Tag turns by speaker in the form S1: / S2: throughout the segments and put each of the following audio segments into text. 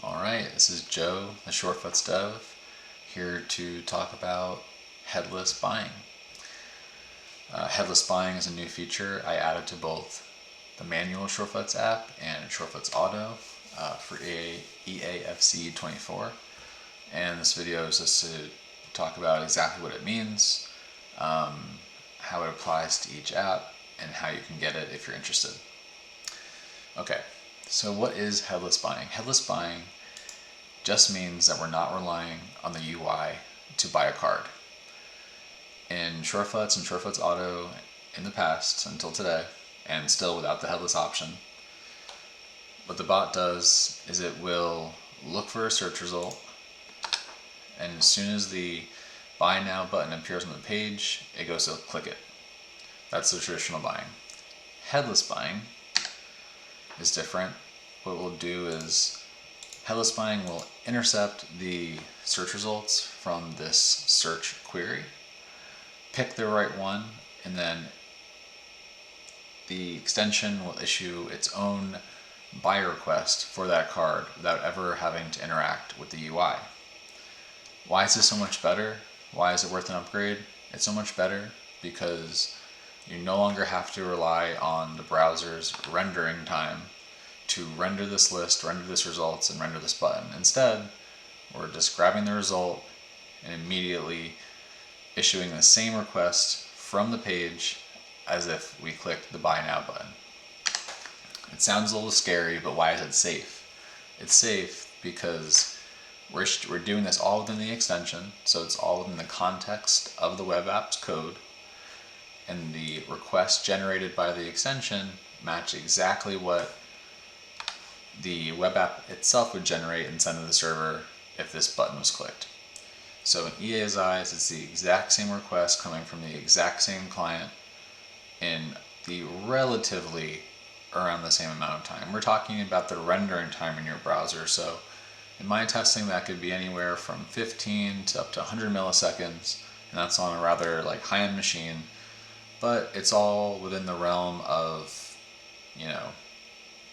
S1: Alright, this is Joe, the Shortfuts dev, here to talk about headless buying. Headless buying is a new feature I added to both the manual Shortfuts app and Shortfuts Auto for EAFC 24. And this video is just to talk about exactly what it means, how it applies to each app, and how you can get it if you're interested. Okay, so what is headless buying? Headless buying just means that we're not relying on the UI to buy a card. In Shortfuts and Shortfuts Auto in the past until today, and still without the headless option, what the bot does is it will look for a search result, and as soon as the Buy Now button appears on the page, it goes to click it. That's the traditional buying. Headless buying is different. What we'll do is headless buying will intercept the search results from this search query, pick the right one, and then the extension will issue its own buy request for that card without ever having to interact with the UI. Why is this so much better? Why is it worth an upgrade? It's so much better because you no longer have to rely on the browser's rendering time to render this list, render this results, and render this button. Instead, we're just grabbing the result and immediately issuing the same request from the page as if we clicked the Buy Now button. It sounds a little scary, but why is it safe? It's safe because we're doing this all within the extension, so it's all within the context of the web app's code, and the requests generated by the extension match exactly what the web app itself would generate and send to the server if this button was clicked. So in EA's eyes, it's the exact same request coming from the exact same client in the relatively around the same amount of time. We're talking about the rendering time in your browser, so in my testing that could be anywhere from 15 to up to 100 milliseconds, and that's on a rather high-end machine, but it's all within the realm of,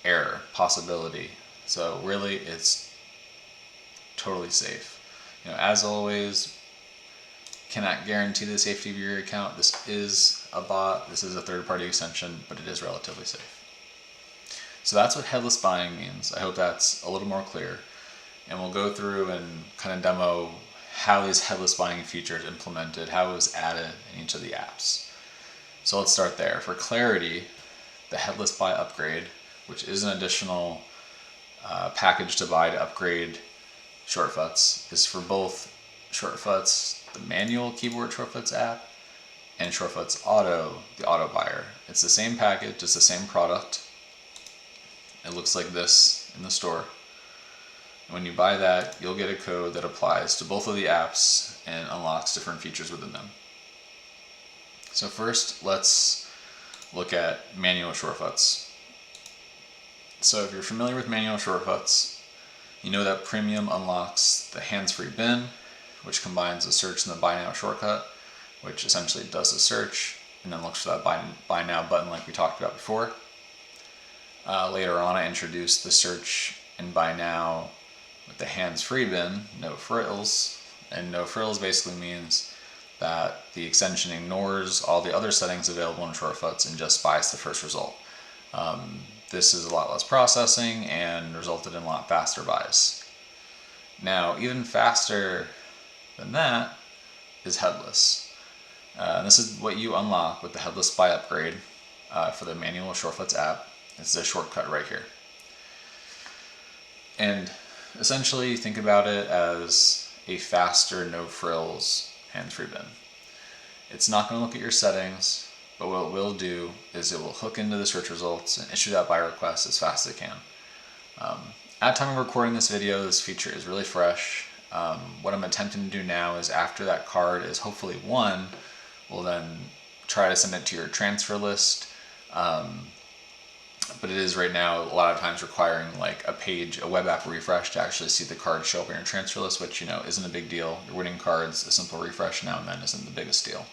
S1: error, possibility. So really it's totally safe. As always, cannot guarantee the safety of your account. This is a bot, this is a third-party extension, but it is relatively safe. So that's what headless buying means. I hope that's a little more clear. And we'll go through and kind of demo how these headless buying features implemented, how it was added in each of the apps. So let's start there. For clarity, the headless buy upgrade, which is an additional package to buy to upgrade Shortfuts, is for both Shortfuts, the manual keyboard Shortfuts app, and Shortfuts Auto, the auto buyer. It's the same package, it's the same product. It looks like this in the store. When you buy that, you'll get a code that applies to both of the apps and unlocks different features within them. So first, let's look at manual Shortfuts. So if you're familiar with manual Shortfuts, you know that Premium unlocks the hands-free bin, which combines the search and the Buy Now shortcut, which essentially does the search and then looks for that Buy Now button like we talked about before. Later on, I introduced the search and Buy Now with the hands-free bin, no frills, and no frills basically means that the extension ignores all the other settings available in Shortfuts and just buys the first result. This is a lot less processing and resulted in a lot faster buys. Now, even faster than that is headless. This is what you unlock with the headless buy upgrade for the manual Shortfuts app. It's the shortcut right here. And essentially, think about it as a faster, no frills hands-free bin. It's not going to look at your settings, but what it will do is it will hook into the search results and issue that buy request as fast as it can. At the time of recording this video, this feature is really fresh. What I'm attempting to do now is after that card is hopefully won, we'll then try to send it to your transfer list. But it is right now a lot of times requiring a web app refresh to actually see the card show up in your transfer list, which isn't a big deal. You're winning cards, a simple refresh now and then isn't the biggest deal.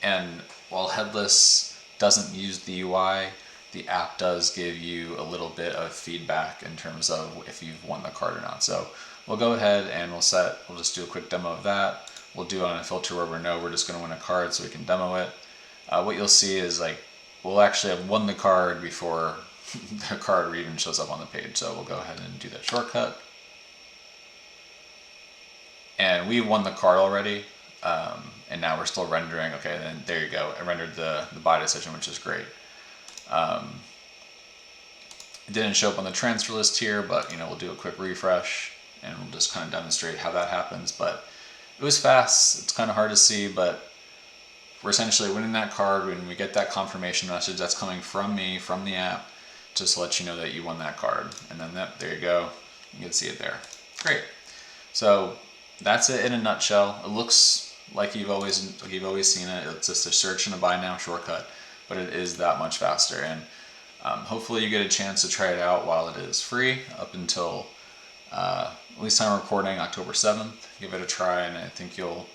S1: And while headless doesn't use the UI the app does give you a little bit of feedback in terms of if you've won the card or not. So we'll go ahead and we'll just do a quick demo of that. We'll do it on a filter where we're just going to win a card so we can demo it. What you'll see is like we'll actually have won the card before the card even shows up on the page. So we'll go ahead and do that shortcut. And we won the card already, and now we're still rendering. Okay, then there you go. It rendered the buy decision, which is great. It didn't show up on the transfer list here, but we'll do a quick refresh and we'll just kind of demonstrate how that happens. But it was fast. It's kind of hard to see, but we're essentially winning that card when we get that confirmation message that's coming from me, from the app, just to let you know that you won that card. And then there you go. You can see it there. Great. So that's it in a nutshell. It looks like you've always seen it. It's just a search and a buy now shortcut, but it is that much faster. And hopefully you get a chance to try it out while it is free up until at least I'm recording October 7th. Give it a try, and I think you'll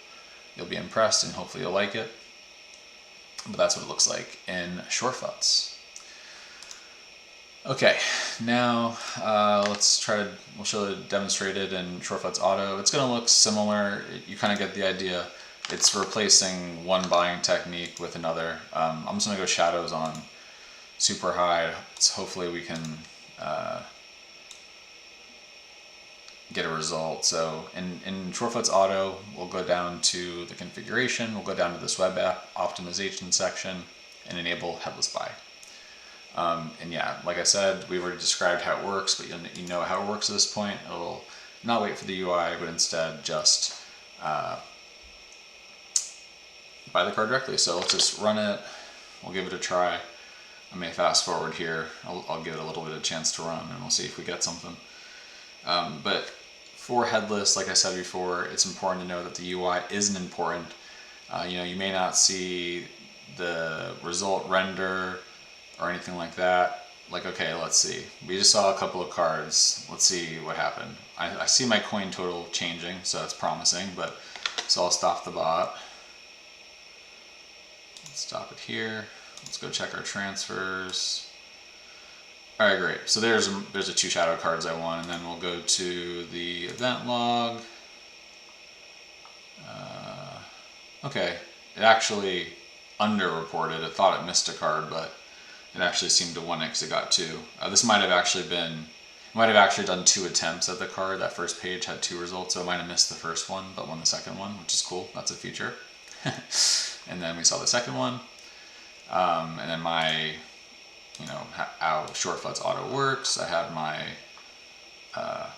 S1: be impressed, and hopefully you'll like it. But that's what it looks like in shortfuts. Okay, now we'll show it demonstrated in shortfuts auto. It's going to look similar. You kind of get the idea. It's replacing one buying technique with another. I'm just going to go shadows on super high. So hopefully we can get a result. So in shortfuts auto, we'll go down to the configuration. We'll go down to this web app optimization section and enable headless buy. And yeah, like I said, we've already described how it works, but you know how it works at this point. It'll not wait for the UI, but instead just buy the card directly. So let's just run it. We'll give it a try. I may fast forward here. I'll give it a little bit of chance to run, and we'll see if we get something. But for headless, like I said before, it's important to know that the UI isn't important. You may not see the result render or anything like that. Like, okay, let's see. We just saw a couple of cards. Let's see what happened. I see my coin total changing, so it's promising, so I'll stop the bot. Let's stop it here. Let's go check our transfers. All right, great. So there's the 2 shadow cards I won, and then we'll go to the event log. Okay, it actually underreported. It thought it missed a card, but it actually seemed to win it because it got 2. This might have actually done 2 attempts at the card. That first page had 2 results, so it might have missed the first one, but won the second one, which is cool. That's a feature. And then we saw the second one, and then my, how shortfuts auto works. I had my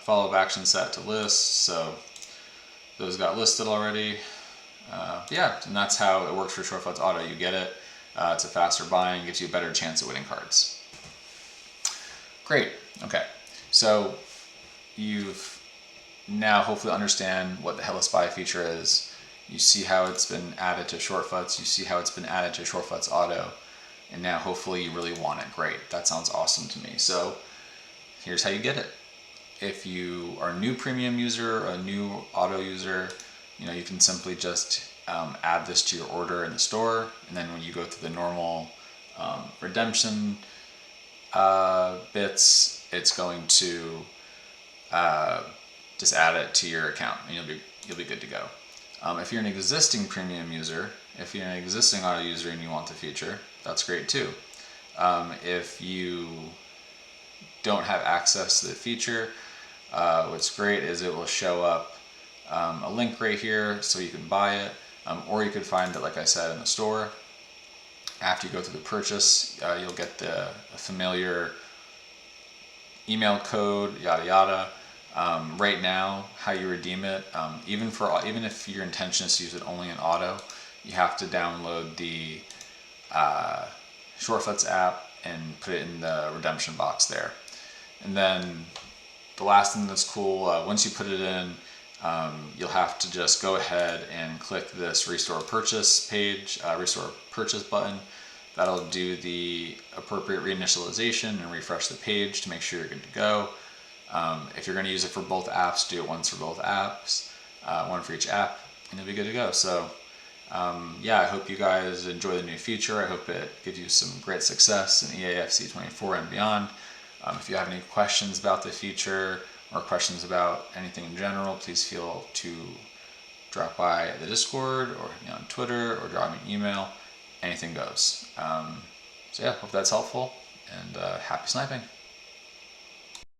S1: follow-up action set to list, so those got listed already. Yeah, and that's how it works for shortfuts auto. You get it. It's a faster buying, gives you a better chance at winning cards. Great. Okay, so you've now hopefully understand what the headless buy feature is. You see how it's been added to shortfuts. You see how it's been added to shortfuts auto, and now hopefully you really want it. Great. That sounds awesome to me. So here's how you get it. If you are a new premium user or a new auto user, you can simply just add this to your order in the store, and then when you go through the normal redemption bits, it's going to just add it to your account, and you'll be good to go. If you're an existing premium user, if you're an existing auto user and you want the feature, that's great too. If you don't have access to the feature, what's great is it will show up a link right here so you can buy it, or you could find it, like I said, in the store. After you go through the purchase, you'll get the familiar email code, yada yada. Right now, how you redeem it, even if your intention is to use it only in auto, you have to download the shortfuts app and put it in the redemption box there. And then the last thing that's cool, once you put it in, you'll have to just go ahead and click this restore purchase page, restore purchase button. That'll do the appropriate reinitialization and refresh the page to make sure you're good to go. If you're going to use it for both apps, do it once for both apps, one for each app, and you'll be good to go. So Yeah, I hope you guys enjoy the new feature. I hope it gives you some great success in EAFC 24 and beyond. If you have any questions about the feature or questions about anything in general, please feel to drop by the Discord or on Twitter or drop me an email. Anything goes. So yeah, hope that's helpful, and happy sniping.